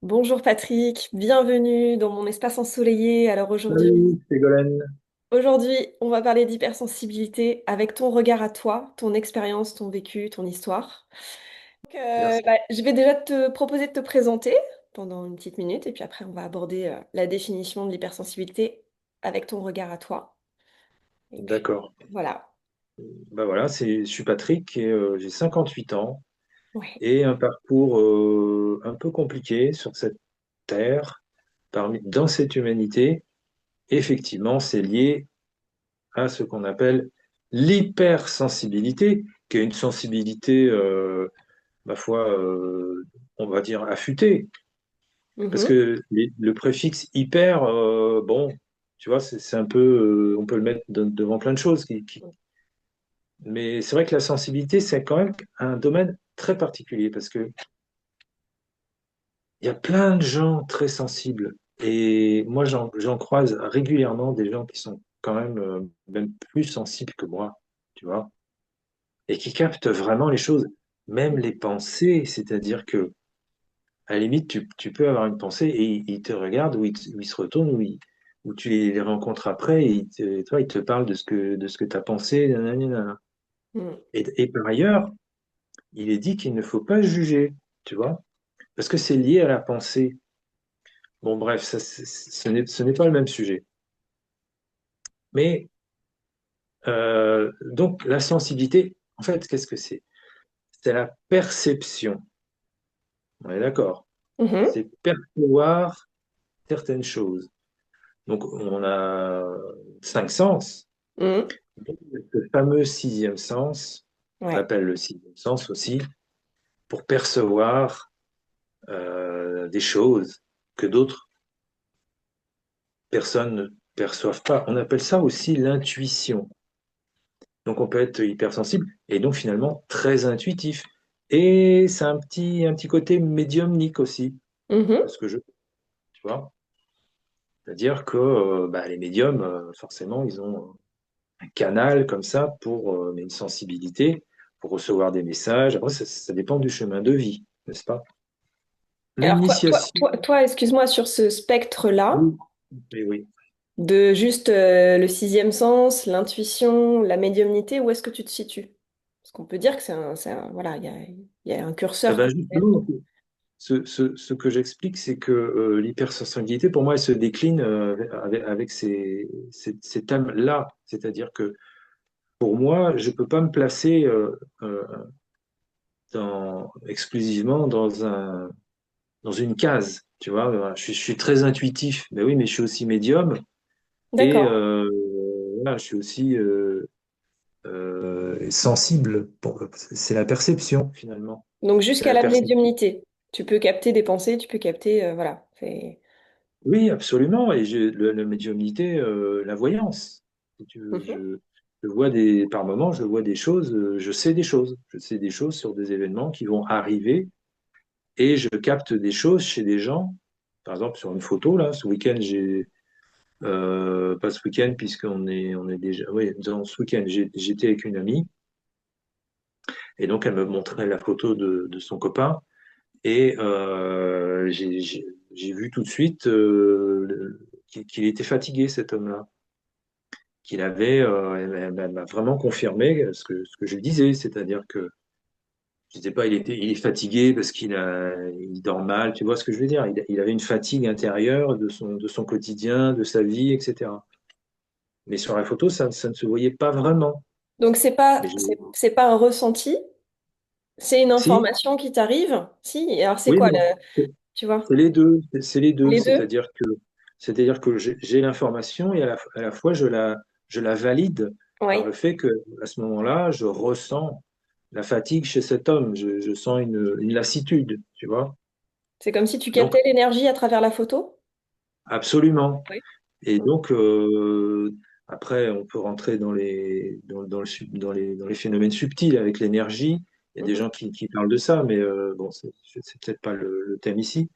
Bonjour Patrick, bienvenue dans mon espace ensoleillé. Alors Salut, Ségolène. aujourd'hui, on va parler d'hypersensibilité avec ton regard à toi, ton expérience, ton vécu, ton histoire. Merci. Je vais déjà te proposer de te présenter pendant une petite minute et puis après on va aborder la définition de l'hypersensibilité avec ton regard à toi. Et puis D'accord. voilà. Bah voilà, je suis Patrick et j'ai 58 ans Ouais. et un parcours un peu compliqué sur cette terre, dans cette humanité. Effectivement, c'est lié à ce qu'on appelle l'hypersensibilité, qui est une sensibilité, ma foi, on va dire affûtée. Parce Mhm. que le préfixe hyper, bon, tu vois, c'est un peu, on peut le mettre devant plein de choses mais c'est vrai que la sensibilité, c'est quand même un domaine très particulier parce que il y a plein de gens très sensibles. Et moi, j'en croise régulièrement des gens qui sont quand même plus sensibles que moi, tu vois, et qui captent vraiment les choses, même les pensées. C'est-à-dire que, à la limite, tu peux avoir une pensée et ils te regardent ou ils se retournent ou tu les rencontres après et toi, ils te parlent de ce que tu as pensé. Nanana, nanana. Mhm. Et par ailleurs, il est dit qu'il ne faut pas juger, tu vois, parce que c'est lié à la pensée. Bon, bref, ce n'est pas le même sujet. Mais donc, la sensibilité, en fait, qu'est-ce que c'est? C'est la perception. On est d'accord. Mhm. C'est percevoir certaines choses. Donc, on a cinq sens. Mhm. Le fameux sixième sens, on Ouais. l'appelle le sixième sens aussi, pour percevoir des choses que d'autres personnes ne perçoivent pas. On appelle ça aussi l'intuition. Donc on peut être hypersensible et donc finalement très intuitif. Et c'est un petit côté médiumnique aussi, Mhm. parce que tu vois, c'est-à-dire que bah, les médiums, forcément, ils ont un canal comme ça mais une sensibilité pour recevoir des messages. Après, ça dépend du chemin de vie, n'est-ce pas? Alors L'initiation, excuse-moi, sur ce spectre-là, oui, oui, oui. de juste le sixième sens, l'intuition, la médiumnité, où est-ce que tu te situes? Parce qu'on peut dire que voilà, il y a un Eh curseur ben, qui est... justement, ce que j'explique, c'est que l'hypersensibilité, pour moi, elle se décline avec ces thèmes-là. C'est-à-dire que pour moi, je ne peux pas me placer euh, exclusivement dans une case. Tu vois, je suis très intuitif, mais oui, mais je suis aussi médium et D'accord. voilà, je suis aussi sensible. Bon, c'est la perception, finalement. Donc C'est jusqu'à la la perception. médiumnité. Tu peux capter des pensées, tu peux capter... voilà. Oui, absolument. Et la médiumnité, la voyance. Si tu veux, Mhm. je vois par moments, je vois des choses, je sais des choses. Je sais des choses sur des événements qui vont arriver et je capte des choses chez des gens. Par exemple, sur une photo, là, ce week-end, pas ce week-end, puisqu'on est déjà, oui, dans ce week-end, j'étais avec une amie et donc elle me montrait la photo de son copain et j'ai vu tout de suite qu'il était fatigué, cet homme-là. Elle m'a vraiment confirmé ce que je disais, c'est-à-dire que je disais pas il est fatigué parce il dort mal, tu vois ce que je veux dire? Il avait une fatigue intérieure de son quotidien, de sa vie, etc. Mais sur la photo, ça ne se voyait pas vraiment. Donc Mais c'est pas un ressenti, c'est une si, information qui t'arrive. Si, et alors c'est oui, quoi mais le... c'est Tu vois? c'est les deux, c'est les deux, Les deux? c'est-à-dire que j'ai l'information et à la fois je la valide par Oui. le fait que à ce moment-là, je ressens la fatigue chez cet homme, je sens une lassitude, tu vois. C'est comme si tu Donc, captais l'énergie à travers la photo? absolument. Oui. Et Mhm. donc, après, on peut rentrer dans les phénomènes subtils avec l'énergie. Il y a des Mhm. gens qui parlent de ça, mais bon, c'est peut-être pas le thème ici.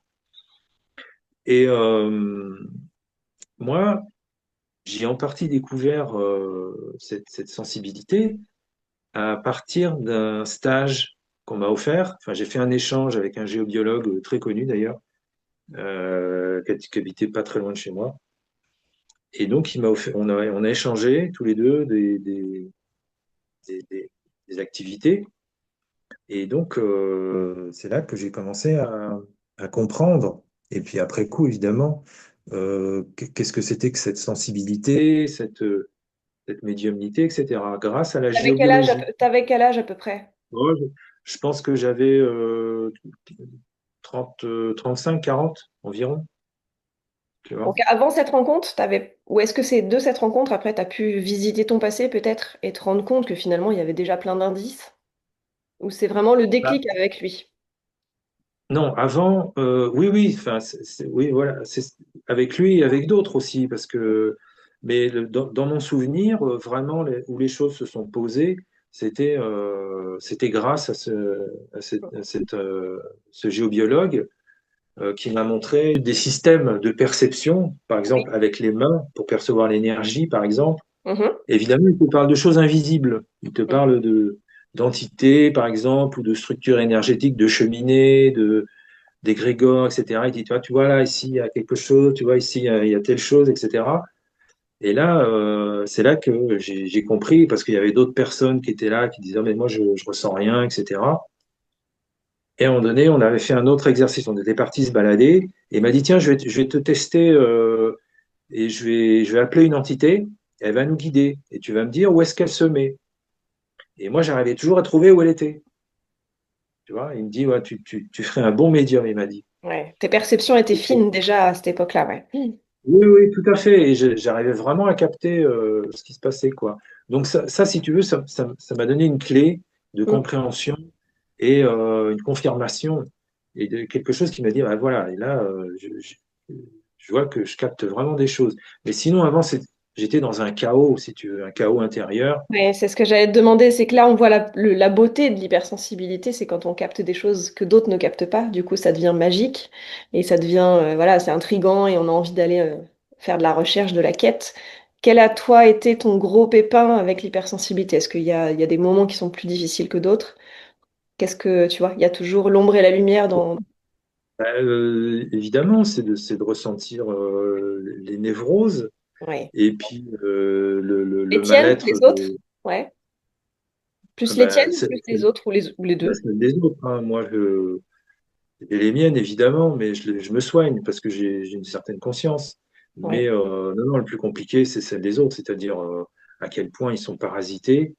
Et moi, j'ai en partie découvert cette sensibilité à partir d'un stage qu'on m'a offert. Enfin, j'ai fait un échange avec un géobiologue très connu d'ailleurs, qui habitait pas très loin de chez moi. Et donc, il m'a offert, on a échangé tous les deux des, des- des activités. Et donc, c'est là que j'ai commencé à comprendre. Et puis après coup, évidemment, qu'est-ce que c'était que cette sensibilité, cette médiumnité, etc., grâce à la géobiologie. T'avais quel âge à peu près? Moi, je pense que j'avais 30, 35, 40 environ, tu Donc vois. avant cette rencontre, ou est-ce que c'est de cette rencontre, après, tu as pu visiter ton passé peut-être et te rendre compte que finalement, il y avait déjà plein d'indices? Ou c'est vraiment le Bah, déclic avec lui? non, avant, oui, oui, enfin, oui, voilà, c'est avec lui et avec d'autres aussi, parce que, mais dans mon souvenir, vraiment, où les choses se sont posées, c'était grâce à ce géobiologue qui m'a montré des systèmes de perception, par Oui. exemple avec les mains pour percevoir l'énergie, par exemple. Mhm. Évidemment, il te parle de choses invisibles. Il te Mhm. parle de d'entités, par exemple, ou de structures énergétiques, de cheminées, d'égrégores, etc. Il dit, tu vois, là, ici, il y a quelque chose, tu vois, ici, il y a telle chose, etc. Et là, c'est là que j'ai compris, parce qu'il y avait d'autres personnes qui étaient là, qui disaient, oh, mais moi, je ressens rien, etc. Et à un moment donné, on avait fait un autre exercice. On était parti se balader, et il m'a dit, tiens, je vais te tester, et je vais appeler une entité, elle va nous guider, et tu vas me dire où est-ce qu'elle se met. Et moi, j'arrivais toujours à trouver où elle était. Tu vois, il me dit, ouais, tu ferais un bon médium, il m'a dit. Ouais. Tes perceptions étaient fines déjà à cette époque-là, ouais. Oui, oui, tout à fait. Et j'arrivais vraiment à capter ce qui se passait, quoi. Donc ça, si tu veux, ça m'a donné une clé de Mm. compréhension et une confirmation et quelque chose qui m'a dit, ah, voilà, et là, je vois que je capte vraiment des choses. Mais sinon, avant, j'étais dans un chaos, si tu veux, un chaos intérieur. Ouais, c'est ce que j'allais te demander, c'est que là, on voit la beauté de l'hypersensibilité, c'est quand on capte des choses que d'autres ne captent pas. Du coup, ça devient magique et ça devient, voilà, c'est intriguant et on a envie d'aller faire de la recherche, de la quête. Quel a, toi, été ton gros pépin avec l'hypersensibilité? Est-ce il y a des moments qui sont plus difficiles que d'autres? Qu'est-ce que, tu vois, il y a toujours l'ombre et la lumière dans... Bah, évidemment, c'est de ressentir les névroses Ouais. et puis Les le tiennes, mal-être les autres? Ouais. Plus les bah, tiennes, plus les autres ou les la deux? semaine des autres, hein. Moi, et les miennes, évidemment, mais je me soigne parce que j'ai une certaine conscience. Ouais. Mais non, non, le plus compliqué, c'est celle des autres, c'est-à-dire à quel point ils sont parasités.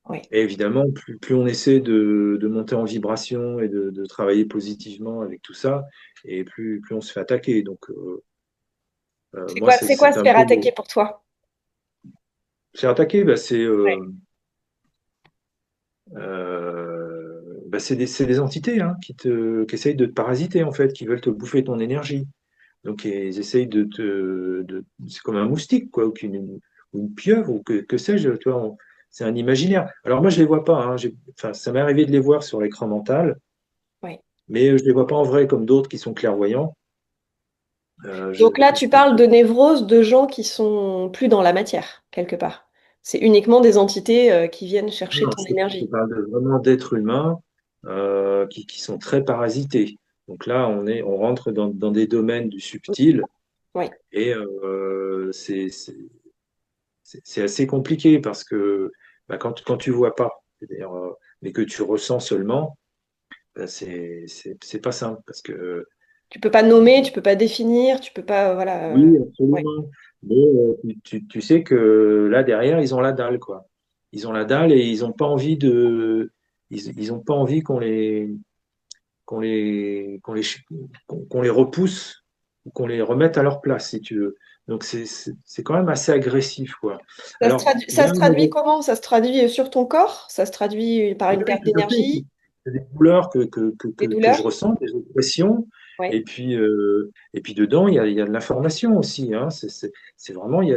Ouais. Et évidemment, plus on essaie de monter en vibration et de travailler positivement avec tout ça, et plus on se fait attaquer. Donc, moi, C'est quoi c'est se un faire peu. attaquer pour toi? Se faire attaquer, bah, Ouais. c'est des entités hein, qui essayent de te parasiter, en fait, qui veulent te bouffer ton énergie. Donc, ils essayent c'est comme un moustique, quoi, ou une pieuvre, ou que sais-je, tu vois, c'est un imaginaire. Alors, moi, je les vois pas, hein, enfin, ça m'est arrivé de les voir sur l'écran mental, Ouais. mais je les vois pas en vrai comme d'autres qui sont clairvoyants. Euh, je, Donc là, tu parles de névrose de gens qui sont plus dans la matière, quelque part. C'est uniquement des entités qui viennent chercher non, ton je énergie. parle vraiment d'êtres humains qui sont très parasités. Donc là, on rentre dans des domaines du subtil Oui. et c'est assez compliqué parce que bah, quand tu vois pas, c'est-à-dire, mais que tu ressens seulement, bah, c'est pas simple parce que Tu peux pas nommer, tu peux pas définir, tu peux pas, voilà. oui, Ouais. absolument. Mais tu sais que là derrière, ils ont la dalle, quoi. Ils ont la dalle et ils ont pas envie ils ont pas envie qu'on les repousse ou qu'on les remette à leur place, si tu veux. Donc c'est quand même assez agressif, quoi. Alors, il y Ça a se un traduit mauvais. comment? Ça se traduit sur ton corps? Ça se traduit par Oui, une oui, perte tout à fait. d'énergie, C'est des douleurs des que je douleurs? ressens, des oppressions. Oui. Et puis dedans, il y a de l'information aussi, hein. C'est vraiment, il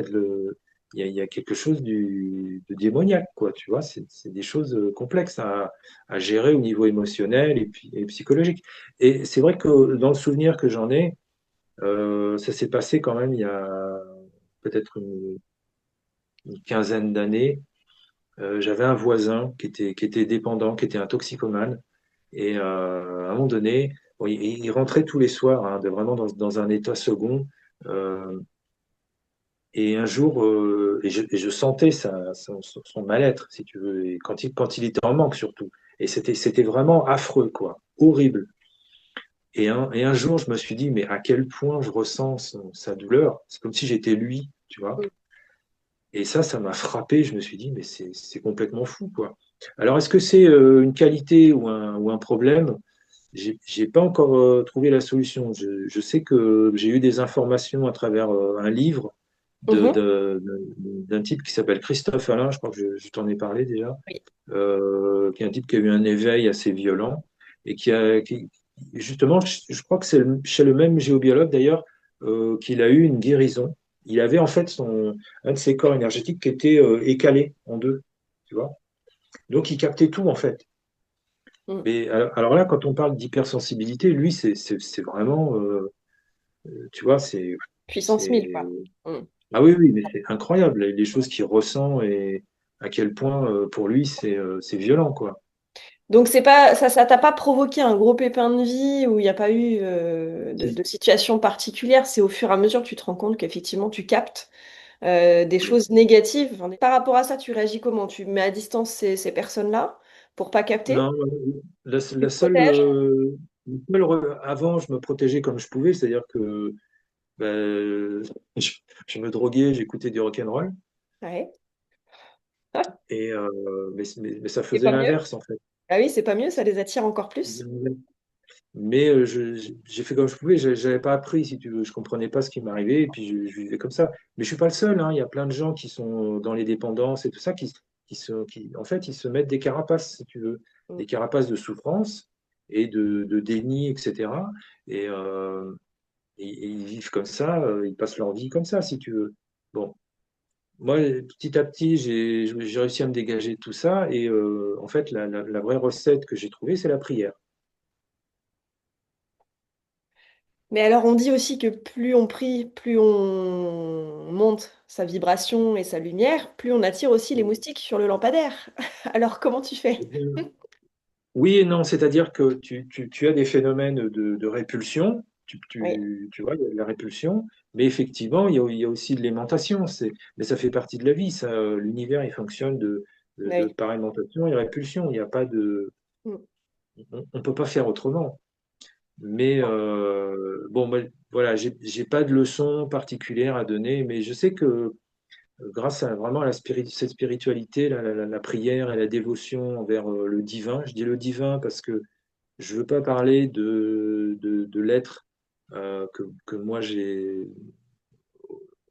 y a quelque chose de démoniaque, quoi. Tu vois, c'est des choses complexes à gérer au niveau émotionnel et psychologique. Et c'est vrai que dans le souvenir que j'en ai, ça s'est passé quand même il y a peut-être une quinzaine d'années. J'avais un voisin qui était dépendant, qui était un toxicomane. Et à un moment donné, bon, il rentrait tous les soirs, hein, vraiment dans un état second. Euh, et un jour, et je sentais son mal-être, si tu veux, et quand il était en manque surtout. Et c'était vraiment affreux, quoi, horrible. Et un jour, je me suis dit, mais à quel point je ressens sa douleur. C'est comme si j'étais lui, tu vois. Mm. Et ça m'a frappé. Je me suis dit, mais c'est complètement fou, quoi. Alors, est-ce que c'est une qualité ou un problème? J'ai pas encore trouvé la solution. Je sais que j'ai eu des informations à travers un livre Mhm. d'un type qui s'appelle Christophe Alain, je crois que je t'en ai parlé déjà, Oui. qui est un type qui a eu un éveil assez violent et justement, je crois que c'est chez le même géobiologue d'ailleurs, qu'il a eu une guérison. Il avait en fait un de ses corps énergétiques qui était écalé en deux, tu vois. Donc il captait tout en fait. Mm. Mais alors là, quand on parle d'hypersensibilité, lui, c'est vraiment, tu vois, Puissance 1000, c'est, quoi. Mm. ah oui, oui, mais c'est incroyable, les choses qu'il ressent et à quel point, pour lui, c'est violent, quoi. Donc c'est pas ça t'a pas provoqué un gros pépin de vie où il n'y a pas eu Si. de situation particulière, c'est au fur et à mesure que tu te rends compte qu'effectivement tu captes des Oui. choses négatives. Enfin, par rapport à ça, tu réagis comment? Tu mets à distance ces personnes-là pour pas capter? Non, Tu la te seule, protèges? avant, je me protégeais comme je pouvais, c'est-à-dire que ben, je, je me droguais, j'écoutais du rock'n'roll, Ouais. Ah, mais ça c'est faisait pas mieux? l'inverse, en fait. Ah oui, c'est pas mieux, ça les attire encore plus. Mais j'ai fait comme je pouvais, j'avais pas appris, si tu veux, je comprenais pas ce qui m'arrivait, et puis je vivais comme ça. Mais je suis pas le seul, hein. Il y a plein de gens qui sont dans les dépendances et tout ça, en fait, ils se mettent des carapaces, si tu veux, Mm. des carapaces de souffrance et de déni, etc. Et, et ils vivent comme ça, ils passent leur vie comme ça, si tu veux. Bon, moi, petit à petit, j'ai réussi à me dégager de tout ça, et en fait, la vraie recette que j'ai trouvée, c'est la prière. Mais alors on dit aussi que plus on prie, plus on monte sa vibration et sa lumière, plus on attire aussi les moustiques sur le lampadaire. Alors comment tu fais? Oui et non, c'est-à-dire que tu as des phénomènes de répulsion, Oui, tu vois, il y a de la répulsion, mais effectivement, il y a aussi de l'aimantation, mais ça fait partie de la vie, ça, l'univers, il fonctionne oui. par aimantation et répulsion, il n'y a pas de, Mm. on ne peut pas faire autrement. Mais bon, moi, voilà, j'ai pas de leçon particulière à donner, mais je sais que grâce à vraiment cette spiritualité, la prière et la dévotion envers le divin, je dis le divin parce que je veux pas parler de l'être que moi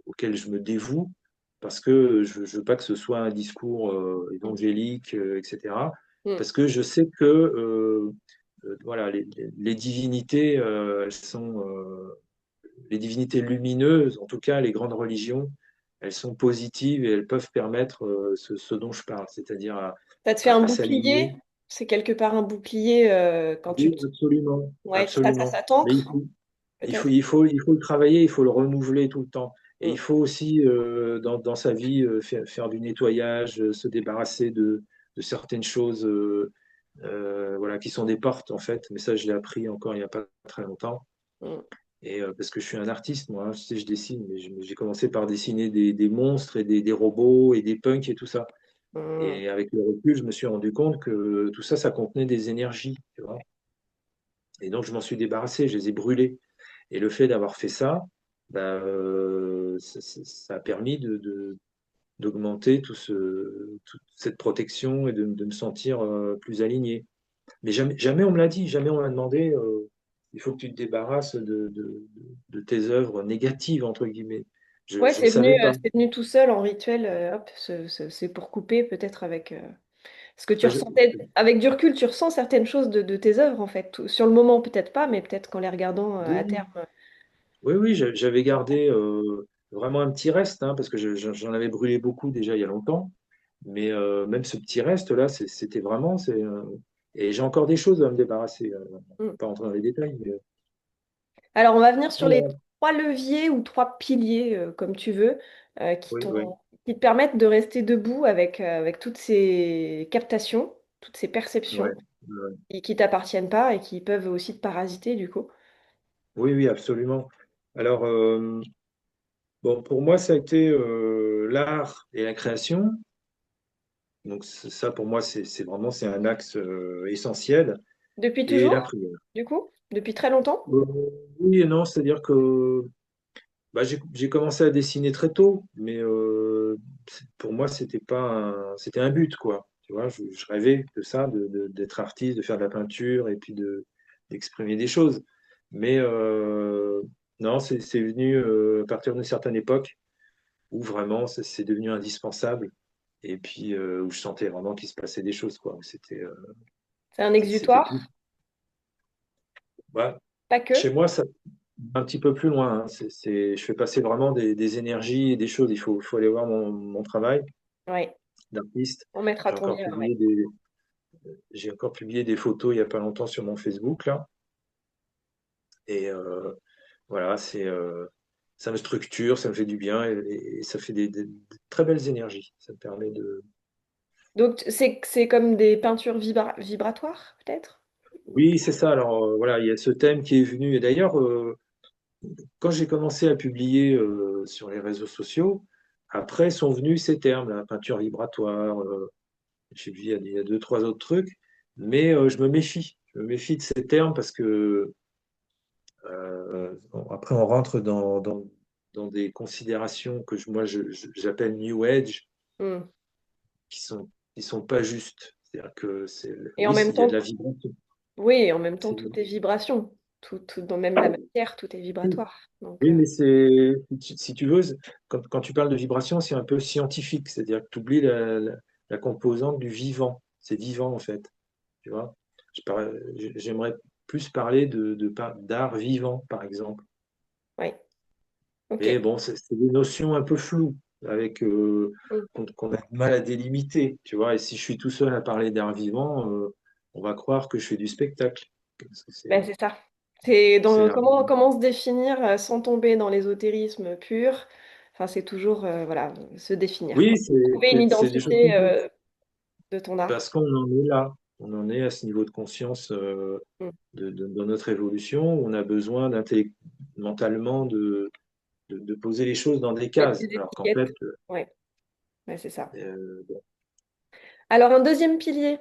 auquel je me dévoue, parce que je veux pas que ce soit un discours évangélique, etc. Mm. Parce que je sais que voilà, les divinités, les divinités lumineuses, en tout cas les grandes religions, elles sont positives et elles peuvent permettre ce dont je parle, c'est-à-dire Ça te fait un à s'aligner. bouclier? C'est quelque part un bouclier quand tu Oui, te... absolument, Ouais, absolument. ça Mais t'ancre, peut-être. il faut le travailler, il faut le renouveler tout le temps. Et il Mm. faut aussi, dans sa vie, faire du nettoyage, se débarrasser de certaines choses voilà, qui sont des portes, en fait. Mais ça, je l'ai appris encore il n'y a pas très longtemps. Mm. Et parce que je suis un artiste, moi, hein, je dessine, mais j'ai commencé par dessiner des monstres et des robots et des punks et tout ça. Mm. Et avec le recul, je me suis rendu compte que tout ça, ça contenait des énergies, tu vois. Et donc, je m'en suis débarrassé, je les ai brûlés. Et le fait d'avoir fait ça, bah, ça a permis d'augmenter toute cette protection et de me sentir plus aligné. Mais jamais on me l'a dit, jamais on m'a demandé, il faut que tu te débarrasses de tes œuvres négatives, entre guillemets. Je Ouais, ne savais pas. c'est venu tout seul en rituel. Hop, c'est pour couper peut-être avec ce que tu Enfin, je- ressentais. Avec du recul, tu ressens certaines choses de tes œuvres en fait. Sur le moment, peut-être pas, mais peut-être qu'en les regardant à oui, terme. oui, oui, j'avais gardé vraiment un petit reste, hein, parce que j'en avais brûlé beaucoup déjà il y a longtemps. Mais même ce petit reste-là, c'était vraiment. Et j'ai encore des choses à me débarrasser. Mm. Pas rentrer dans les détails, mais Alors, on va venir sur les voilà. trois leviers ou trois piliers, comme tu veux, Oui, oui, qui te permettent de rester debout avec toutes ces captations, toutes ces ouais. perceptions. Euh, et qui t'appartiennent pas et qui peuvent aussi te parasiter du coup. oui, oui, absolument. Alors, bon, pour moi, ça a été l'art et la création. Donc ça, pour moi, c'est vraiment c'est un axe essentiel. Depuis Et la toujours, prière. du coup? Depuis très longtemps? Euh, oui et non, c'est-à-dire que bah, j'ai commencé à dessiner très tôt, mais pour moi, c'était un but, quoi. Tu vois, je rêvais de ça, d'être artiste, de faire de la peinture et puis d'exprimer des choses. Mais non, c'est venu à partir d'une certaine époque où vraiment c'est devenu indispensable et puis où je sentais vraiment qu'il se passait des choses, quoi. C'est un C'était plus. exutoire? Ouais. Pas que? Chez moi, ça un petit peu plus loin, hein. Je fais passer vraiment des énergies et des choses. Il faut aller voir mon travail Oui, d'artiste. on mettra J'ai ton encore lien, oui. publié des, j'ai encore publié des photos il n'y a pas longtemps sur mon Facebook, là. Et voilà, ça me structure, ça me fait du bien et ça fait des très belles énergies. Ça me permet de. Donc c'est comme des peintures vibratoires, peut-être? Oui, c'est ça. Alors voilà, il y a ce thème qui est venu. Et d'ailleurs, quand j'ai commencé à publier sur les réseaux sociaux, après sont venus ces termes, la peinture vibratoire. J'ai vu, il y a deux, trois autres trucs, mais je me méfie. Je me méfie de ces termes parce que après on rentre dans des considérations que j'appelle New Age, Hmm. qui sont, qui sont pas justes. C'est-à-dire que Et en oui, même il y a de temps, la vibration. oui, en même temps, C'est- tout est vibration. Tout, dans même la matière, tout est vibratoire. Donc, Oui, mais si tu veux, quand tu parles de vibration, c'est un peu scientifique. C'est-à-dire que tu oublies la composante du vivant. C'est vivant en fait. Tu vois? J'aimerais plus parler d'art vivant, par exemple. oui, ok. Mais bon, c'est des notions un peu floues, avec Hmm. qu'on a du mal à délimiter, tu vois. Et si je suis tout seul à parler d'art vivant, on va croire que je fais du spectacle. Parce que Ben, c'est ça. C'est c'est dans l'art. comment se définir sans tomber dans l'ésotérisme pur. Enfin, c'est toujours voilà, se définir, Oui, quoi. Trouver une c'est des choses identité complexes. de ton art. Parce qu'on en est là. On en est à ce niveau de conscience Hmm. dans notre évolution. Où on a besoin mentalement de poser les choses dans des Mettre cases. des Alors qu'en étiquettes. fait, Ouais, ouais, c'est ça. bon, Alors, un deuxième pilier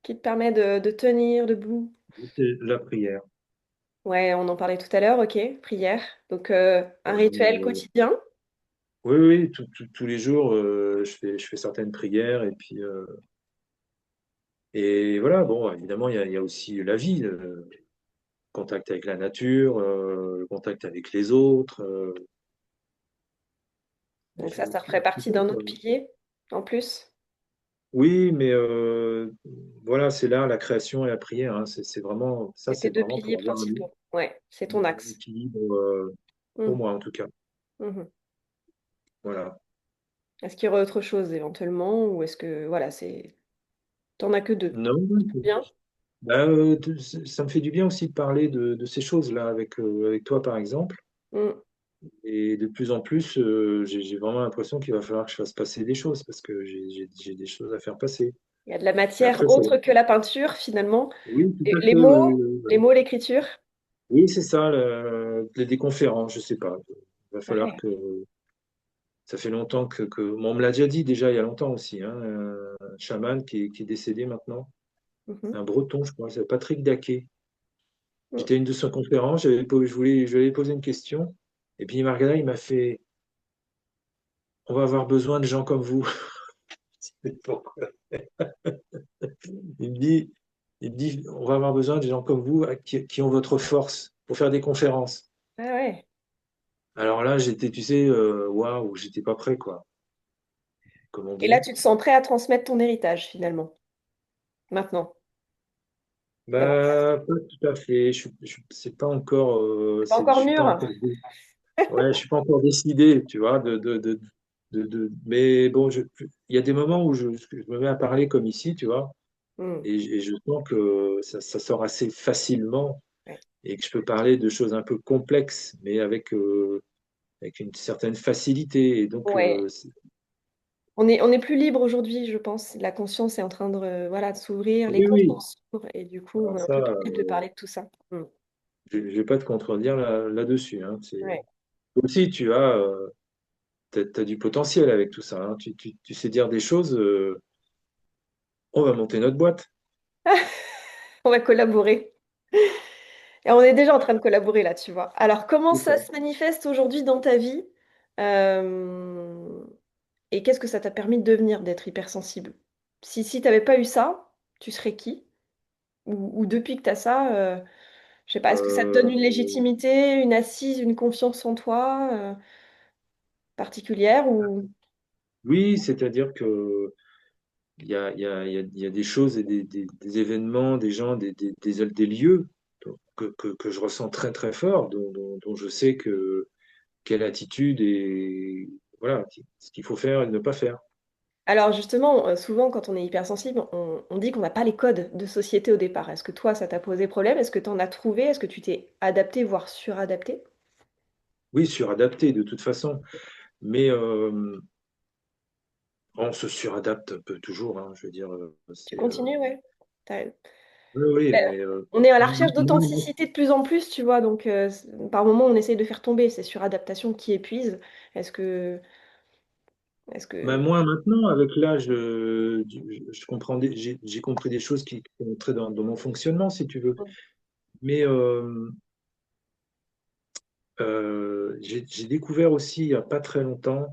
qui te permet de tenir debout. c'est la prière. Ouais, on en parlait tout à l'heure, ok, prière. Donc, un rituel Euh, quotidien. oui, oui, tous les jours, je fais certaines prières et voilà, bon, évidemment, il y a aussi la vie, le contact avec la nature, le contact avec les autres. Donc Je- ça ferait tout partie ça, d'un quoi. autre pilier en plus. Oui, mais voilà, c'est là la création et la prière, hein, c'est vraiment, ça, C'est tes c'est deux vraiment piliers pour avoir principaux. Ouais, c'est ton un axe. équilibre, pour Mm. moi en tout cas. Mhm. Voilà. Est-ce qu'il y aurait autre chose éventuellement ou est-ce que voilà, c'est t'en as que deux. Non, Bien. bah, ça me fait du bien aussi de parler de ces choses-là avec toi, par exemple. Mm. Et de plus en plus, j'ai vraiment l'impression qu'il va falloir que je fasse passer des choses parce que j'ai des choses à faire passer. Il y a de la Mais matière après, autre que la peinture finalement. oui, tout à Les fait. Oui, mots, oui, les oui. mots, l'écriture. Oui, c'est ça, des conférences, je sais pas. Il va falloir Ouais. que. Ça fait longtemps bon, on me l'a déjà dit déjà il y a longtemps aussi, hein, un chaman qui est décédé maintenant, Mhm. un breton, je crois, c'est Patrick Daquet. Mm. J'étais à une de ses conférences, je lui avais posé une question, et puis il m'a regardé, il m'a fait, on va avoir besoin de gens comme vous. Pourquoi? Il me dit, on va avoir besoin de gens comme vous qui ont votre force pour faire des conférences. Ah ouais. Alors là, j'étais, tu sais, waouh, j'étais pas prêt, quoi, comme on Et là, dit. tu te sens prêt à transmettre ton héritage finalement, maintenant. D'avoir- Bah, pas tout à fait. C'est pas encore, C'est pas encore je suis pas mûr. encore, ouais, je suis pas encore décidé, tu vois, mais bon, il y a des moments où je me mets à parler comme ici, tu vois, Mm. et je sens que ça sort assez facilement Ouais. et que je peux parler de choses un peu complexes, mais avec une certaine facilité. Et donc, Ouais. On est plus libre aujourd'hui, je pense. La conscience est en train de, voilà, de s'ouvrir, les Oui, oui. consciences s'ouvrent, et du coup, on Alors a ça, plus possible de parler de tout ça. Mm. je ne vais pas te contredire là-dessus, hein. Ouais. Aussi, t'as du potentiel avec tout ça, hein. Tu sais dire des choses. On va monter notre boîte. On va collaborer. Et on est déjà en train de collaborer là, tu vois. Alors, comment C'est ça ça. se manifeste aujourd'hui dans ta vie? Euh, Et qu'est-ce que ça t'a permis de devenir, d'être hypersensible? Si tu n'avais pas eu ça, tu serais qui? Ou depuis que tu as ça, je sais pas, est-ce que ça te donne une Euh, légitimité, une assise, une confiance en toi particulière ou... oui, c'est-à-dire que il y a des choses et des événements, des gens, des lieux que je ressens très très fort, dont je sais quelle attitude et voilà, ce qu'il faut faire et ne pas faire. Alors justement, souvent quand on est hypersensible, on dit qu'on n'a pas les codes de société au départ. Est-ce que toi, ça t'a posé problème? Est-ce que tu en as trouvé? Est-ce que tu t'es adapté, voire suradapté? Oui, suradapté de toute façon, mais on se suradapte un peu toujours, hein, je veux dire, Tu continues, ouais. oui, oui, Euh, mais On est à la recherche moi, d'authenticité de plus en plus, tu vois, donc par moment on essaye de faire tomber ces suradaptations qui épuisent. Est-ce que, est-ce ben, que... moi, maintenant, avec l'âge, je comprends j'ai compris des choses qui sont entrées dans mon fonctionnement, si tu veux. Mais j'ai découvert aussi, il n'y a pas très longtemps,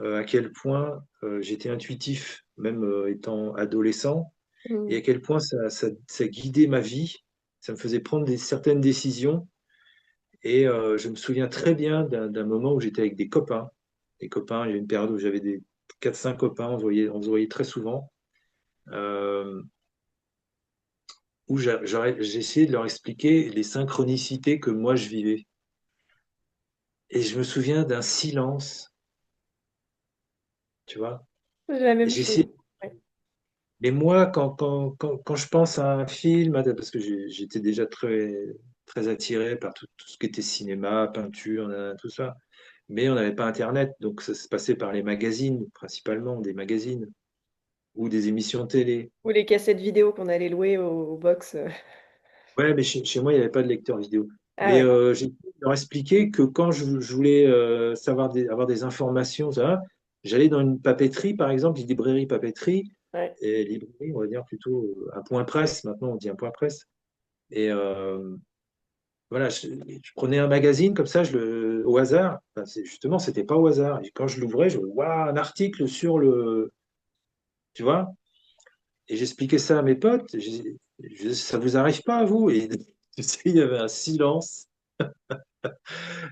à quel point j'étais intuitif, même étant adolescent, et Hmm. à quel point ça guidait ma vie. Ça me faisait prendre certaines décisions. Et je me souviens très bien d'un moment où j'étais avec des copains. Des copains, il y a une période où j'avais des 4 5 copains, on se voyait très souvent, euh, où j'ai essayé de leur expliquer les synchronicités que moi je vivais. Et je me souviens d'un silence, tu vois. C'est la Et même j'ai chose. essayé. Ouais. Mais moi, quand je pense à un film, parce que j'étais déjà très, très attiré par tout ce qui était cinéma, peinture, tout ça, mais on n'avait pas Internet, donc ça se passait par les magazines, principalement des magazines ou des émissions télé. Ou les cassettes vidéo qu'on allait louer au box. Ouais, mais chez moi, il n'y avait pas de lecteur vidéo. Ah Mais ouais, j'ai essayé de leur expliquer que quand je voulais avoir des informations, ça, j'allais dans une papeterie, par exemple, une librairie papeterie, ouais. et librairie, on va dire plutôt un point presse, maintenant on dit un point presse. Et voilà, je prenais un magazine comme ça, au hasard. Enfin, justement, c'était pas au hasard. Et quand je l'ouvrais, je vois un article sur le, tu vois, et j'expliquais ça à mes potes. Ça vous arrive pas à vous? Et tu sais, il y avait un silence.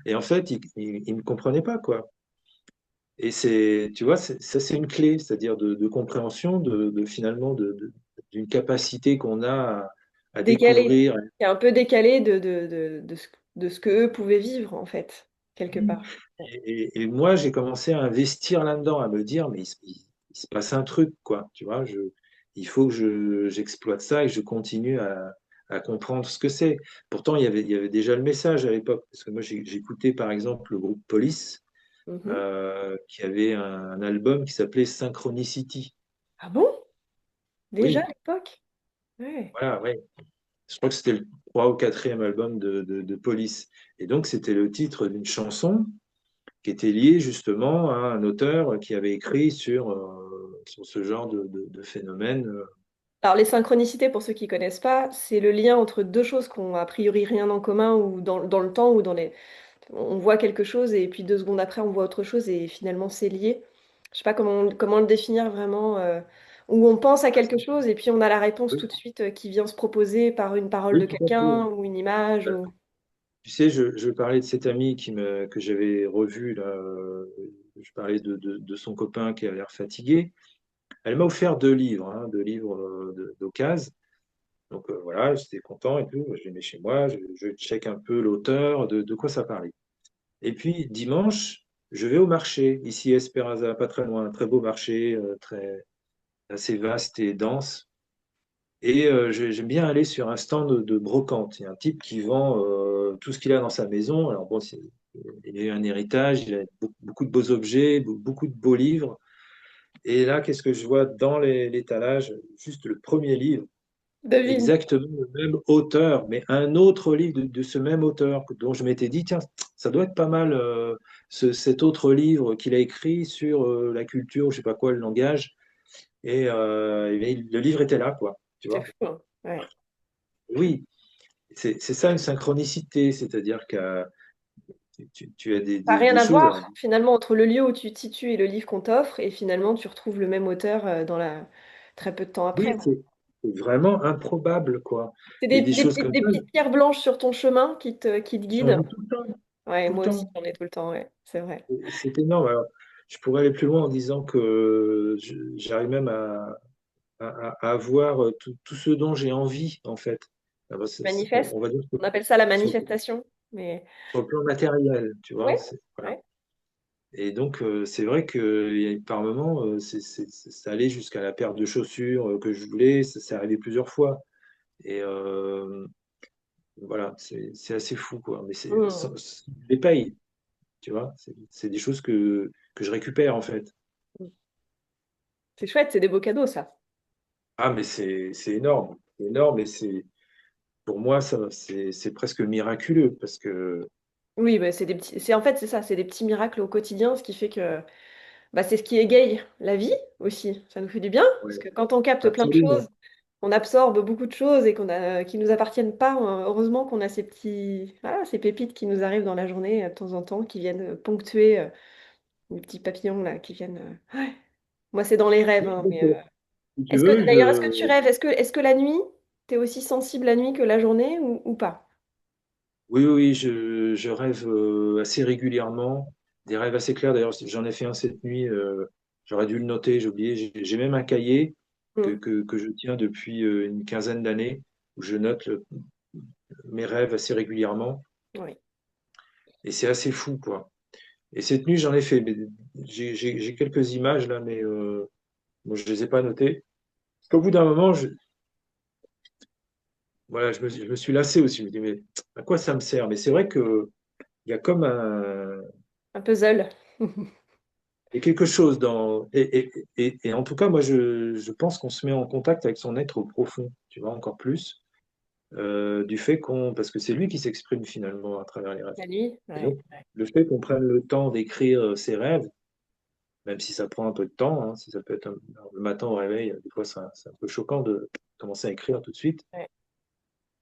Et en fait, ils ne comprenaient pas, quoi. Et tu vois, ça c'est une clé, c'est-à-dire de compréhension finalement d'une capacité qu'on a à Décalé. découvrir. C'est un peu décalé de ce que eux pouvaient vivre, en fait, quelque part. Ouais. Et moi, j'ai commencé à investir là-dedans, à me dire, mais il se passe un truc, quoi. Tu vois, il faut que j'exploite ça et que je continue à comprendre ce que c'est. Pourtant, il y avait déjà le message à l'époque, parce que moi, j'écoutais par exemple le groupe Police, Mhm. qui avait un album qui s'appelait Synchronicity. Ah bon? Déjà à Oui, l'époque? Ouais. voilà, ouais. Je crois que c'était le 3e ou 4e album de Police. Et donc, c'était le titre d'une chanson qui était lié justement à un auteur qui avait écrit sur ce genre de phénomène. Alors, les synchronicités, pour ceux qui connaissent pas, c'est le lien entre deux choses qui ont a priori rien en commun ou dans le temps ou dans les... On voit quelque chose et puis 2 secondes après, on voit autre chose et finalement, c'est lié. Je sais pas comment le définir vraiment. Où on pense à quelque chose et puis on a la réponse Oui, tout de suite qui vient se proposer par une parole de oui, tout à quelqu'un fait. ou une image. Ou... Tu sais, je parlais de cette amie que j'avais revue, là, je parlais de son copain qui avait l'air fatigué. Elle m'a offert 2 livres, hein, 2 livres d'occasion. Donc voilà, j'étais content et tout. Je les mets chez moi, je check un peu l'auteur, de quoi ça parlait. Et puis dimanche, je vais au marché, ici à Esperaza, pas très loin, un très beau marché, assez vaste et dense. Et j'aime bien aller sur un stand de brocante. Il y a un type qui vend tout ce qu'il a dans sa maison. Alors bon, il a eu un héritage, il a beaucoup de beaux objets, beaucoup de beaux livres. Et là, qu'est-ce que je vois dans l'étalage? Juste le premier livre, Devine. exactement le même auteur, mais un autre livre de ce même auteur, dont je m'étais dit, tiens, ça doit être pas mal, cet autre livre qu'il a écrit sur la culture, je sais pas quoi, le langage. Et le livre était là, quoi. Tu C'est vois? fou, hein. Ouais. Oui, c'est ça une synchronicité, c'est-à-dire que tu as Ça n'a rien des à choses. Alors, voir finalement entre le lieu où tu te situes et le livre qu'on t'offre, et finalement tu retrouves le même auteur très peu de temps après. oui, c'est vraiment improbable, quoi. C'est Et des choses comme des ça, petites pierres blanches sur ton chemin qui te j'en guident. ai tout le temps, Ouais, tout le moi aussi temps. j'en ai tout le temps, ouais, c'est vrai. C'est énorme. Alors, je pourrais aller plus loin en disant que j'arrive même à avoir tout ce dont j'ai envie, en fait. Ah bah, Manifeste, on va dire que on appelle ça la sur, manifestation. Mais sur le plan matériel, tu vois. ouais, Voilà. ouais. Et donc, c'est vrai que par moment, ça allait jusqu'à la paire de chaussures que je voulais. Ça arrivé plusieurs fois. Et voilà, c'est assez fou, quoi. Mais Hmm. je les paye, tu vois. C'est des choses que je récupère, en fait. C'est chouette, c'est des beaux cadeaux ça. Ah, mais c'est énorme. C'est énorme. Et pour moi, c'est presque miraculeux parce que, Oui, bah, c'est des petits, c'est en fait c'est ça, c'est des petits miracles au quotidien, ce qui fait que bah, c'est ce qui égaye la vie aussi. Ça nous fait du bien ouais, parce que quand on capte plein de absolument. choses, on absorbe beaucoup de choses et qui nous appartiennent pas. Heureusement qu'on a ces voilà, ces pépites qui nous arrivent dans la journée de temps en temps, qui viennent ponctuer les petits papillons là, qui viennent. Ouais. Moi, c'est dans les rêves, Oui, hein, donc, mais si tu veux, d'ailleurs, est-ce que tu rêves? Est-ce que la nuit, tu es aussi sensible la nuit que la journée ou pas? oui, oui, je rêve assez régulièrement, des rêves assez clairs. D'ailleurs, j'en ai fait un cette nuit. J'aurais dû le noter, j'ai oublié. J'ai même un cahier Hmm. que je tiens depuis une quinzaine d'années où je note mes rêves assez régulièrement. Oui. Et c'est assez fou, quoi. Et cette nuit, j'en ai fait. Mais j'ai quelques images là, mais bon, je les ai pas notées. Parce qu'au bout d'un moment, voilà, je me suis lassé aussi. Je me dis, mais à quoi ça me sert? Mais c'est vrai que il y a comme Un puzzle. il y a quelque chose dans. Et en tout cas, moi, je pense qu'on se met en contact avec son être profond, tu vois, encore plus, du fait qu'on. Parce que c'est lui qui s'exprime finalement à travers les rêves. La nuit? Et Ouais. donc, le fait qu'on prenne le temps d'écrire ses rêves, même si ça prend un peu de temps, hein, si ça peut être le matin au réveil, des fois, c'est un peu choquant de commencer à écrire tout de suite. Ouais.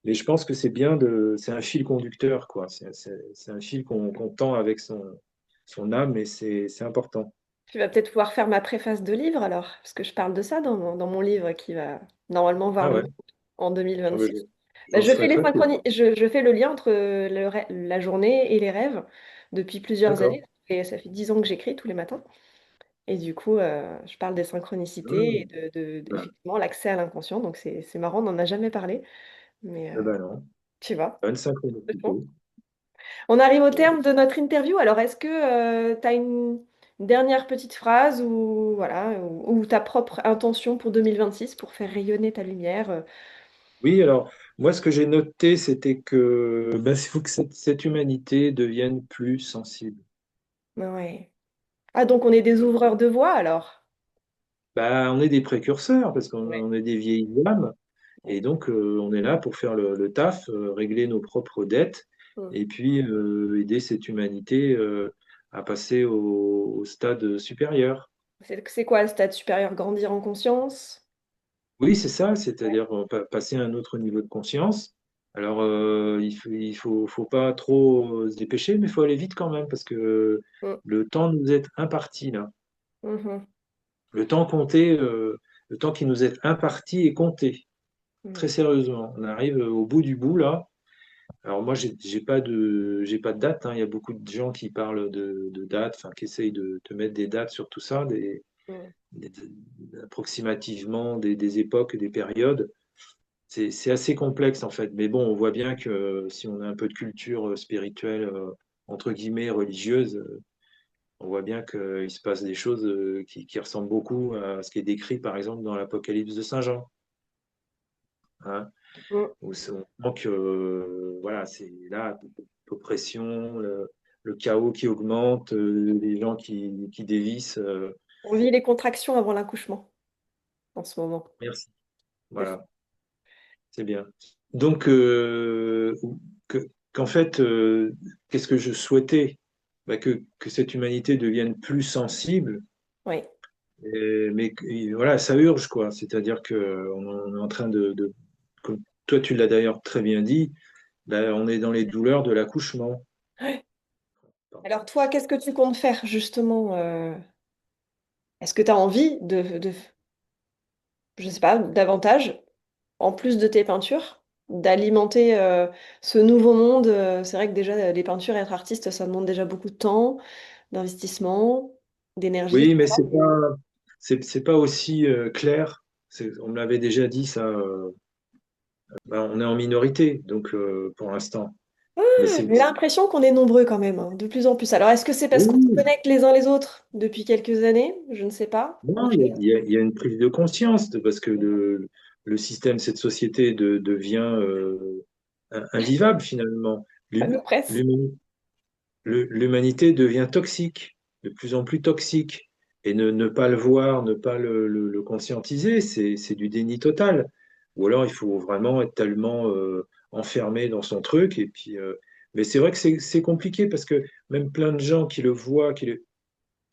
Mais je pense que c'est bien c'est un fil conducteur, quoi. C'est un fil qu'on tend avec son âme et c'est important. Tu vas peut-être pouvoir faire ma préface de livre alors, parce que je parle de ça dans mon livre qui va normalement voir Ah le ouais, jour en ah ouais, 2026. Bah, j'en serais très fier. je fais le lien entre la journée et les rêves depuis plusieurs D'accord. années. Et ça fait 10 ans que j'écris tous les matins. Et du coup, je parle des synchronicités et Ah, bah, effectivement l'accès à l'inconscient. Donc c'est marrant, on n'en a jamais parlé. Mais eh ben non, tu vois. bonne synchronicité. On arrive au Bon. terme de notre interview. Alors, est-ce que tu as une dernière petite phrase ou voilà ou ta propre intention pour 2026 pour faire rayonner ta lumière? Oui, alors, moi, ce que j'ai noté, c'était que ben, il faut que cette humanité devienne plus sensible. Ouais. Ah, donc on est des ouvreurs de voie alors. Bah, on est des précurseurs parce qu'on Ouais. on est des vieilles âmes Ouais. et donc on est là pour faire le taf, régler nos propres dettes Mm. et puis aider cette humanité à passer au stade supérieur. C'est quoi le stade supérieur? Grandir en conscience? Oui, c'est ça, Ouais. c'est-à-dire passer à un autre niveau de conscience. Alors, faut pas trop se dépêcher, mais il faut aller vite quand même parce que Mm. le temps nous est imparti là. Mhm. Le temps compté, le temps qui nous est imparti est compté. Très Mm. sérieusement. On arrive au bout du bout là. Alors moi, j'ai pas de date, hein. Il y a beaucoup de gens qui parlent de dates, enfin, qui essayent de mettre des dates sur tout ça, Mm. des- approximativement des époques, des périodes. C'est assez complexe en fait. Mais bon, on voit bien que si on a un peu de culture spirituelle, entre guillemets, religieuse, on voit bien qu'il se passe des choses qui ressemblent beaucoup à ce qui est décrit par exemple dans l'Apocalypse de Saint Jean, hein. Mm. Où on sent que voilà, c'est là l'oppression, le chaos qui augmente, les gens qui dévissent. On vit les contractions avant l'accouchement en ce moment. Merci. C'est ça. Voilà, c'est bien. Donc, que- qu'en fait, qu'est-ce que je souhaitais? Bah, que cette humanité devienne plus sensible, Oui. voilà, ça urge, quoi. C'est-à-dire que on est en train comme toi tu l'as d'ailleurs très bien dit, bah, on est dans les douleurs de l'accouchement. Alors toi, qu'est-ce que tu comptes faire justement est-ce que tu as envie je sais pas, davantage, en plus de tes peintures, d'alimenter ce nouveau monde? C'est vrai que déjà, les peintures et être artiste, ça demande déjà beaucoup de temps, d'investissement, d'énergie. Oui, mais c'est pas aussi clair. On me l'avait déjà dit ça. Bah, on est en minorité, donc pour l'instant. Mais J'ai l'impression qu'on est nombreux quand même, hein, de plus en plus. Alors, est-ce que c'est parce qu'on se oui, connecte les uns les autres depuis quelques années? Je ne sais pas. En non, fait, il y a une prise de conscience parce que le système, cette société devient invivable finalement. ça nous presse. L'hum- L'humanité devient toxique, de plus en plus toxique. Et ne pas le voir, ne pas le conscientiser, c'est du déni total. Ou alors il faut vraiment être tellement enfermé dans son truc. Mais c'est vrai que c'est compliqué parce que même plein de gens qui le voient, qui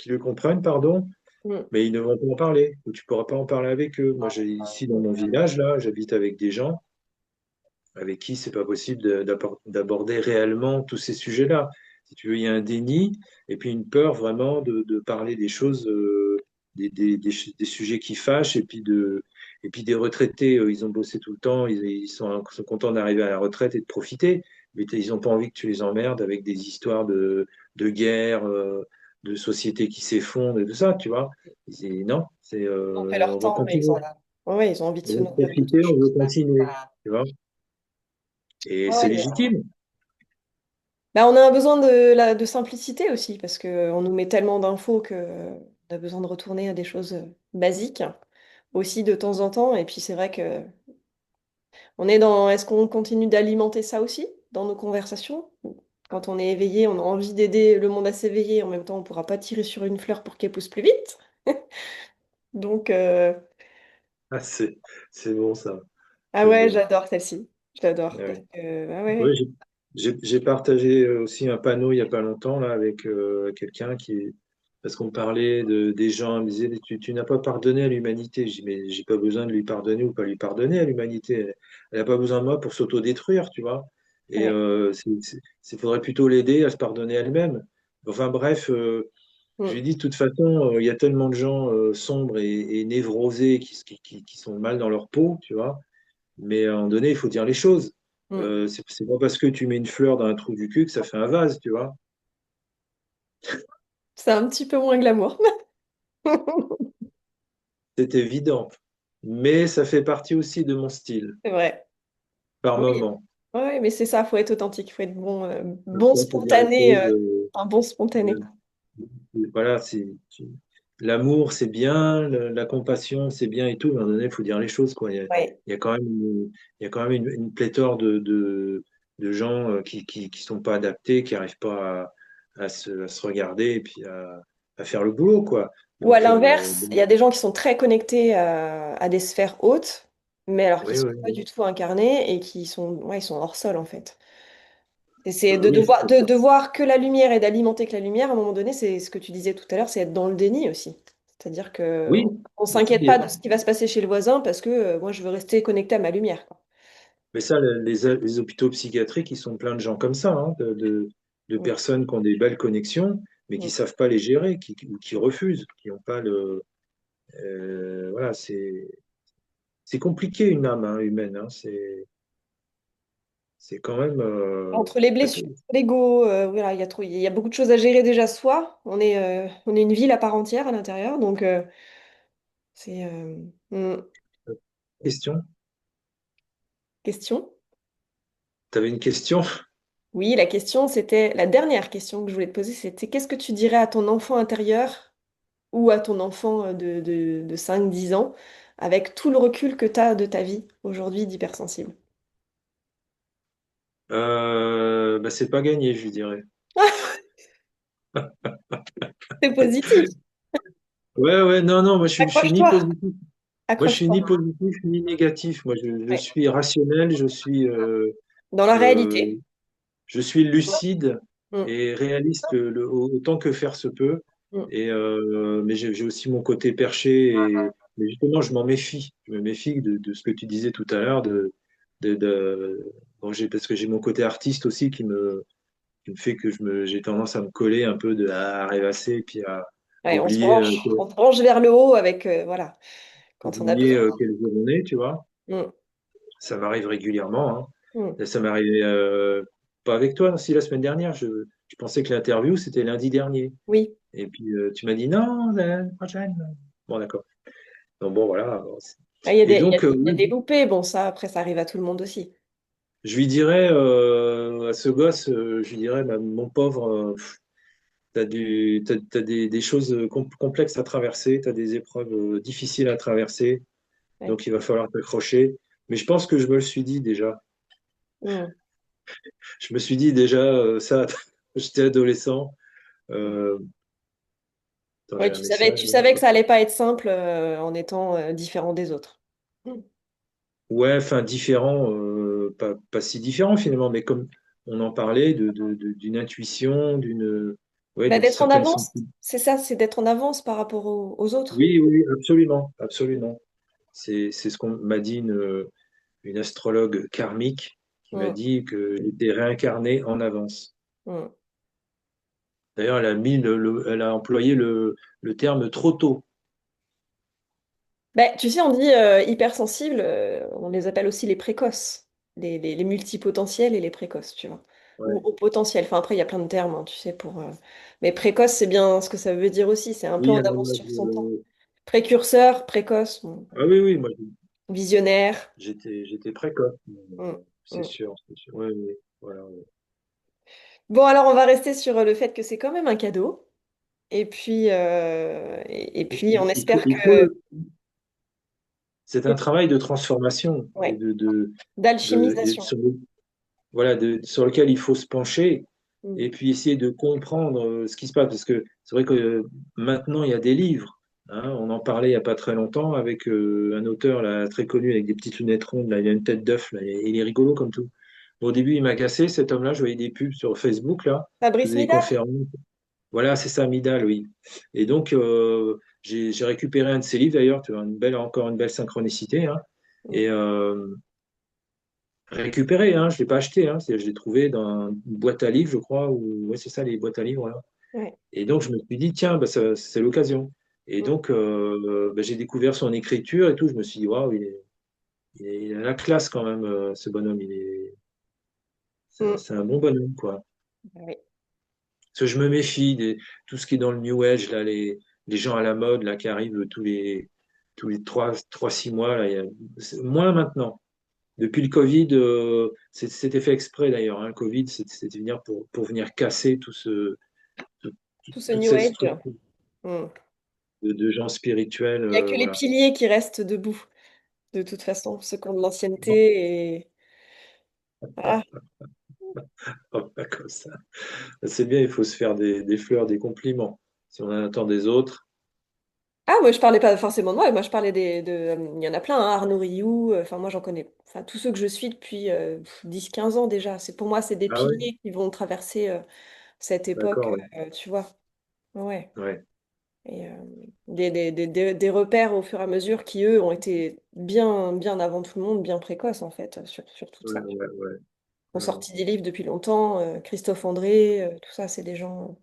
le comprennent, pardon, Mm. mais ils ne vont pas en parler. Ou tu ne pourras pas en parler avec eux. Moi, j'ai ici dans mon village, là, j'habite avec des gens avec qui c'est pas possible d'aborder réellement tous ces sujets-là. Si tu veux, il y a un déni et puis une peur vraiment de parler des choses, des sujets qui fâchent et puis des retraités, ils ont bossé tout le temps, sont contents d'arriver à la retraite et de profiter, mais ils n'ont pas envie que tu les emmerdes avec des histoires de guerre, de sociétés qui s'effondrent et tout ça, tu vois. Non, Ils ont fait leur on va temps, mais ils ont, continuer. ouais, ils ont envie de On se veut nourrir d'autres profiter, on veut choses. continuer, tu vois. Et Ouais, c'est ouais. légitime. Bah, on a un besoin de simplicité aussi, parce qu'on nous met tellement d'infos que on a besoin de retourner à des choses basiques aussi de temps en temps. Et puis c'est vrai que on est dans, est-ce qu'on continue d'alimenter ça aussi dans nos conversations? Quand on est éveillé, on a envie d'aider le monde à s'éveiller. En même temps, on ne pourra pas tirer sur une fleur pour qu'elle pousse plus vite. Donc, Ah, c'est bon ça, ah c'est ouais, bon. j'adore celle-ci. Je l'adore parce Ouais. que, ah Ouais, ouais, j'ai partagé aussi un panneau il n'y a pas longtemps là avec quelqu'un parce qu'on parlait des gens, il me disait tu n'as pas pardonné à l'humanité. Je dis mais j'ai pas besoin de lui pardonner ou pas lui pardonner à l'humanité. Elle n'a pas besoin de moi pour s'autodétruire, tu vois. Et ouais. faudrait plutôt l'aider à se pardonner elle-même. Enfin bref, je Mm, lui ai dit de toute façon, il y a tellement de gens sombres et névrosés qui sont mal dans leur peau, tu vois. Mais à un moment donné, il faut dire les choses. mm. C'est pas parce que tu mets une fleur dans un trou du cul que ça fait un vase, tu vois. C'est un petit peu moins glamour. C'est évident. Mais ça fait partie aussi de mon style, C'est vrai. par Oui, moment. ouais, mais c'est ça, faut être authentique, faut être bon, bon Parfois, il faut dire les spontané, choses. un bon spontané. Euh, voilà, l'amour, c'est bien, la compassion, c'est bien et tout, mais à un moment donné, il faut dire les choses, quoi. Ouais. Il y a quand même il y a quand même une pléthore de gens qui sont pas adaptés, qui n'arrivent pas à se regarder et puis à faire le boulot, quoi. Ou à Donc, l'inverse, il y a des gens qui sont très connectés à des sphères hautes, mais alors qui oui, sont oui, pas du tout incarnés et qui sont, ouais, ils sont hors sol en fait. Et c'est oui, de voir que la lumière et d'alimenter que la lumière, à un moment donné, c'est ce que tu disais tout à l'heure, c'est être dans le déni aussi. C'est-à-dire que oui, on mais ça, s'inquiète pas de ce qui va se passer chez le voisin parce que moi, je veux rester connecté à ma lumière, quoi. les hôpitaux psychiatriques, ils sont pleins de gens comme ça, hein, de Mm. personnes qui ont des belles connexions, mais qui Mm. savent pas les gérer, ou qui refusent, qui n'ont pas voilà, c'est compliqué une âme hein, humaine, hein, c'est quand même. Entre les blessures, l'ego, voilà, il y a beaucoup de choses à gérer déjà soi. On est une ville à part entière à l'intérieur, donc c'est Question? question. Tu avais une question? Oui, la question, c'était la dernière question que je voulais te poser, c'était qu'est-ce que tu dirais à ton enfant intérieur ou à ton enfant de 5 10 ans avec tout le recul que tu as de ta vie aujourd'hui d'hypersensible? Bah, c'est pas gagné, je lui dirais. C'est positif. Ouais, ouais, non, non, moi je suis ni Accroche-toi, positif, moi je suis accroche-toi. ni positif ni négatif. Moi je Ouais. suis rationnel, Dans la euh, réalité. je suis lucide Mm, et réaliste autant que faire se peut. mm. Mais j'ai aussi mon côté perché mais justement je m'en méfie. Je me méfie de ce que tu disais tout à l'heure bon, parce que j'ai mon côté artiste aussi qui me fait que j'ai tendance à me coller un peu à rêvasser et puis à Ouais, oublier, on se branche vers le haut avec, voilà, quand on a oublier besoin. quelle jour on est, tu vois. Mm, Ça m'arrive régulièrement, hein. mm. Et ça m'est arrivé pas avec toi, si la semaine dernière. Je pensais que l'interview, c'était lundi dernier. Oui. Et puis tu m'as dit non, la semaine prochaine. Bon, d'accord. Donc bon, voilà. Bon, Ah, il y a et des, donc, il y a des loupés. Bon, ça, après, ça arrive à tout le monde aussi. je lui dirais à ce gosse, je lui dirais, bah, mon pauvre, t'as des choses complexes à traverser, t'as des épreuves difficiles à traverser, Ouais. donc il va falloir t'accrocher. Mais je pense que je me le suis dit déjà. Mm. Je me suis dit déjà, ça, j'étais adolescent. Euh, Attends, Ouais, j'ai un message. tu savais que ça allait pas être simple en étant différent des autres. Mm. Ouais, enfin différent, pas si différent finalement, mais comme on en parlait, d'une intuition, ouais, Bah, d'une d'être en certaine avance, sensibilité. c'est ça, c'est d'être en avance par rapport aux autres. Oui, oui, absolument, absolument. C'est ce qu'on m'a dit une astrologue karmique qui m'a Mm, dit que j'étais réincarné en avance. mm. D'ailleurs, elle a employé le terme trop tôt. Bah, tu sais, on dit hypersensibles, on les appelle aussi les précoces, les multipotentiels et les précoces, tu vois. Ou Ouais. au potentiel. Enfin, après, il y a plein de termes, hein, tu sais, pour. Mais précoce, c'est bien ce que ça veut dire aussi. C'est un peu Oui, en alors avance moi, sur son temps. Précurseur, précoce, bon, ah oui, oui, moi visionnaire. j'étais précoce, Mm, c'est mm. sûr, c'est sûr. Oui, oui, voilà. Ouais. Bon, alors, on va rester sur le fait que c'est quand même un cadeau. Et puis, on espère Il faut que. c'est un travail de transformation et Ouais, d'alchimisation. voilà, sur lequel il faut se pencher Mm. et puis essayer de comprendre ce qui se passe. Parce que c'est vrai que maintenant, il y a des livres. Hein. On en parlait il n'y a pas très longtemps avec un auteur là, très connu avec des petites lunettes rondes. Là, il a une tête d'œuf. Là, il est rigolo comme tout. Au début, il m'a cassé, cet homme-là. Je voyais des pubs sur Facebook. Là, il Fabrice faisait des Midal? conférences. Voilà, c'est ça, Midal, oui. Et donc, j'ai récupéré un de ses livres d'ailleurs. Tu vois, encore une belle synchronicité. Hein. Mm. Et récupéré, hein, je ne l'ai pas acheté. Hein, je l'ai trouvé dans une boîte à livres, je crois. Ou, ouais, c'est ça, les boîtes à livres. Là. Ouais. Et donc, je me suis dit, tiens, bah, c'est l'occasion. Et Mm. donc, bah, j'ai découvert son écriture et tout. Je me suis dit, waouh, il a la classe quand même, ce bonhomme. Mm. C'est un bon bonhomme, quoi. Oui. Parce que je me méfie de tout ce qui est dans le New Age, là, les gens à la mode, là, qui arrivent tous les 6 mois, là, moins maintenant. Depuis le Covid, c'était fait exprès d'ailleurs. Hein, le Covid, c'était venir pour venir casser tout- Tout ce toute New cette Age. structure Mm. de gens spirituels. Il n'y a que les Voilà. piliers qui restent debout, de toute façon, ceux qui ont de Bon, l'ancienneté. Et. Voilà. pas comme ça. C'est bien, il faut se faire des fleurs, des compliments. Si on en attend des autres, Ah, moi, je parlais pas forcément de moi, moi, je parlais il y en a plein, hein, Arnaud Rioux, enfin, moi, j'en connais. Enfin, tous ceux que je suis depuis 10-15 ans déjà. Pour moi, c'est des ah ouais, piliers qui vont traverser cette époque, d'accord, ouais. tu vois. Ouais. Ouais, Et des repères au fur et à mesure qui, eux, ont été bien, bien avant tout le monde, bien précoces, en fait, sur tout ouais, ça. ouais, ouais. Ont Ouais, sorti des livres depuis longtemps. Christophe André, tout ça, c'est des gens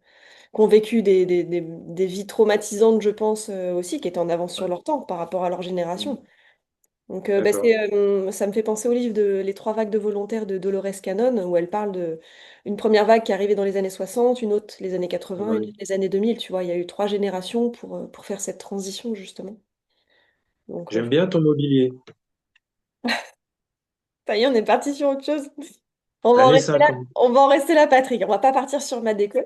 qui ont vécu des vies traumatisantes, je pense, aussi, qui étaient en avance sur ouais. leur temps par rapport à leur génération. Donc, D'accord. ça me fait penser au livre de Les trois vagues de volontaires de Dolores Cannon, où elle parle de une première vague qui est arrivée dans les années 60, une autre les années 80, une Ouais. autre les années 2000. Tu vois, il y a eu trois générations pour faire cette transition, justement. Donc, J'aime bien ton mobilier. ça y est, on est parti sur autre chose. Années 50. On va en rester là, Patrick. On va pas partir sur ma déco.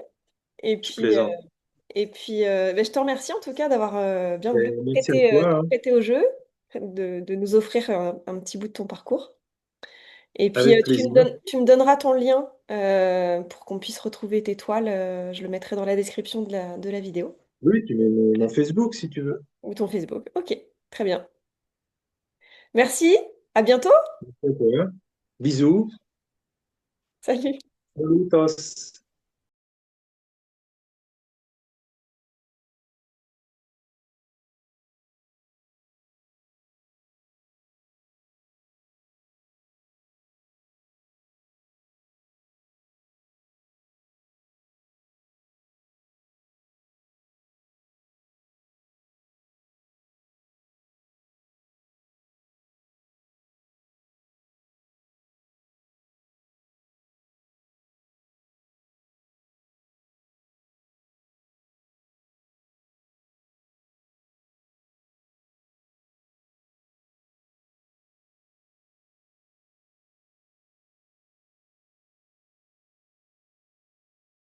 Et Je puis, plaisante. ben, je te remercie en tout cas d'avoir bien voulu Merci à toi, te hein. prêter au jeu, de nous offrir un petit bout de ton parcours. Et puis, Avec plaisir. tu me donneras ton lien pour qu'on puisse retrouver tes toiles. Je le mettrai dans la description de de la vidéo. Oui, tu mets mon Facebook si tu veux. Ou ton Facebook. Ok, très bien. Merci, à bientôt. Ok. Bisous. Salut. Saludos.